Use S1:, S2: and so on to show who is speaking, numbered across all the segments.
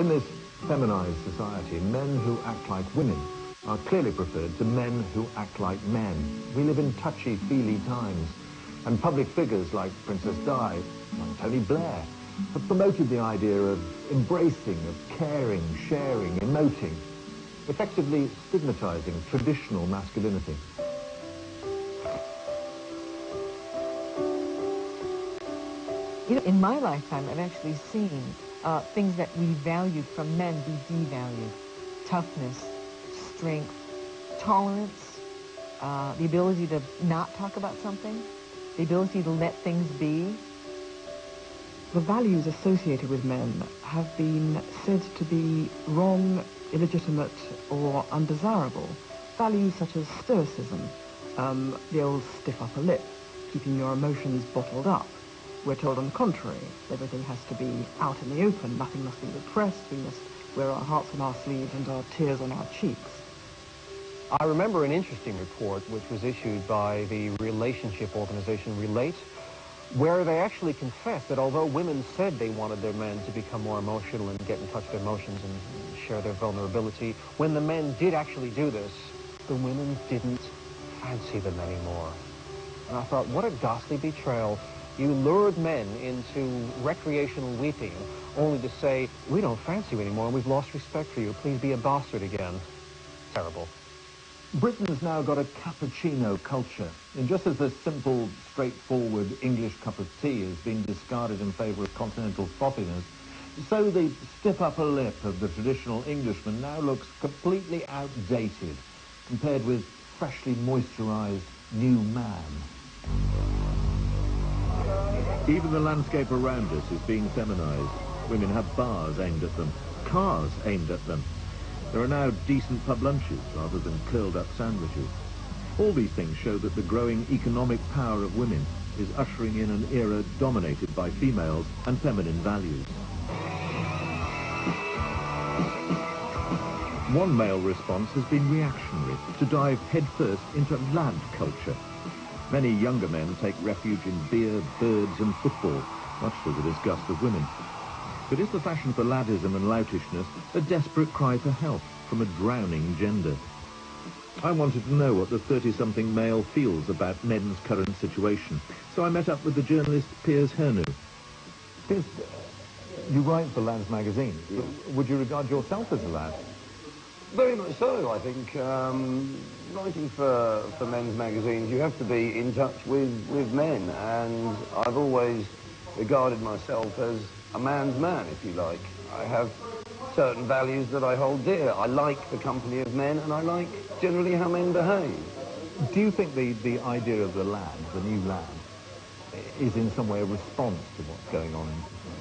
S1: In this feminized society, men who act like women are clearly preferred to men who act like men. We live in touchy-feely times, and public figures like Princess Di, like Tony Blair, have promoted the idea of embracing, of caring, sharing, emoting, effectively stigmatizing traditional masculinity.
S2: You know, in my lifetime, I've actually seen things that we valued from men be devalued. Toughness, strength, tolerance, the ability to not talk about something, the ability to let things be.
S3: The values associated with men have been said to be wrong, illegitimate, or undesirable. Values such as stoicism, the old stiff upper lip, keeping your emotions bottled up. We're told on the contrary, everything has to be out in the open, nothing must be repressed, we must wear our hearts on our sleeves and our tears on our cheeks.
S4: I remember an interesting report which was issued by the relationship organization Relate, where they actually confessed that although women said they wanted their men to become more emotional and get in touch with their emotions and share their vulnerability, when the men did actually do this, the women didn't fancy them anymore. And I thought, what a ghastly betrayal. You lured men into recreational weeping only to say, we don't fancy you anymore and we've lost respect for you. Please be a bastard again. Terrible.
S1: Britain's now got a cappuccino culture. And just as the simple, straightforward English cup of tea has been discarded in favour of continental frothiness, so the stiff upper lip of the traditional Englishman now looks completely outdated compared with freshly moisturised new man. Even the landscape around us is being feminised. Women have bars aimed at them, cars aimed at them. There are now decent pub lunches rather than curled-up sandwiches. All these things show that the growing economic power of women is ushering in an era dominated by females and feminine values. One male response has been reactionary, to dive headfirst into lad culture. Many younger men take refuge in beer, birds and football, much to the disgust of women. But is the fashion for laddism and loutishness a desperate cry for help from a drowning gender? I wanted to know what the 30-something male feels about men's current situation, so I met up with the journalist Piers Hernu. Piers, you write for Lads magazine. Yeah. Would you regard yourself as a lad?
S5: Very much so, I think. Writing for men's magazines, you have to be in touch with men, and I've always regarded myself as a man's man, if you like. I have certain values that I hold dear. I like the company of men, and I like generally how men behave.
S1: Do you think the idea of the lad, the new lad, is in some way a response to what's going on in society?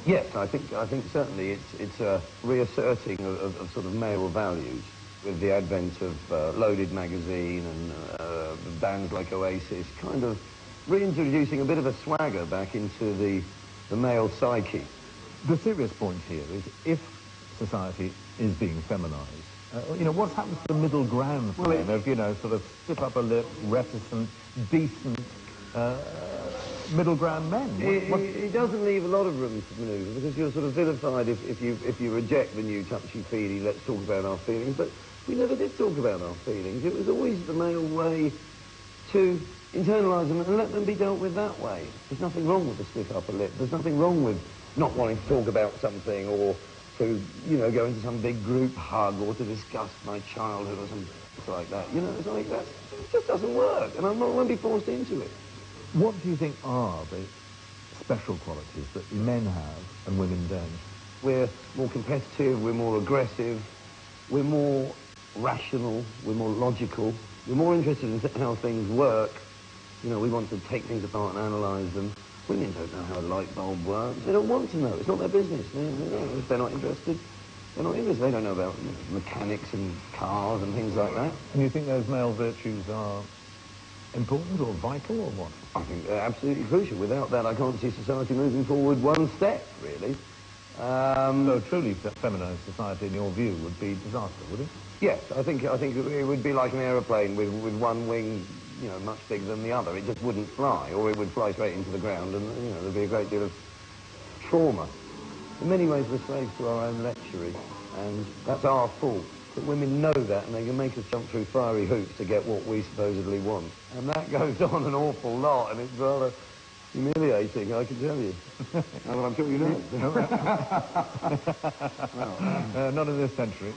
S5: Yes, I think certainly it's a reasserting of sort of male values with the advent of Loaded magazine and bands like Oasis, kind of reintroducing a bit of a swagger back into the male psyche.
S1: The serious point here is if society is being feminized, you know, what's happened to the middle ground for men of, you know, sort of stiff upper lip, reticent, decent, middle ground men?
S5: It doesn't leave a lot of room for manoeuvre because you're sort of vilified if you reject the new touchy-feely, let's talk about our feelings. But we never did talk about our feelings. It was always the male way to internalise them and let them be dealt with that way. There's nothing wrong with the stiff upper lip. There's nothing wrong with not wanting to talk about something or to, you know, go into some big group hug or to discuss my childhood or something like that. You know, it's like that. It just doesn't work, and I won't be forced into it.
S1: What do you think are the special qualities that men have and women don't?
S5: We're more competitive, we're more aggressive, we're more rational, we're more logical, we're more interested in how things work. You know, we want to take things apart and analyse them. Women don't know how a light bulb works. They don't want to know. It's not their business. If they're not interested, they're not interested. They don't know about mechanics and cars and things like that.
S1: And you think those male virtues are important or vital or what?
S5: I think they're absolutely crucial. Without that, I can't see society moving forward one step, really.
S1: So truly feminized society, in your view, would be disaster, would it?
S5: Yes, I think it would be like an aeroplane with one wing, you know, much bigger than the other. It just wouldn't fly, or it would fly straight into the ground, and, you know, there'd be a great deal of trauma. In many ways, we're slaves to our own lechery, and that's our fault. But women know that, and they can make us jump through fiery hoops to get what we supposedly want. And that goes on an awful lot, and it's rather humiliating, I can tell you.
S6: Well, I'm sure you know.
S1: Not in this century.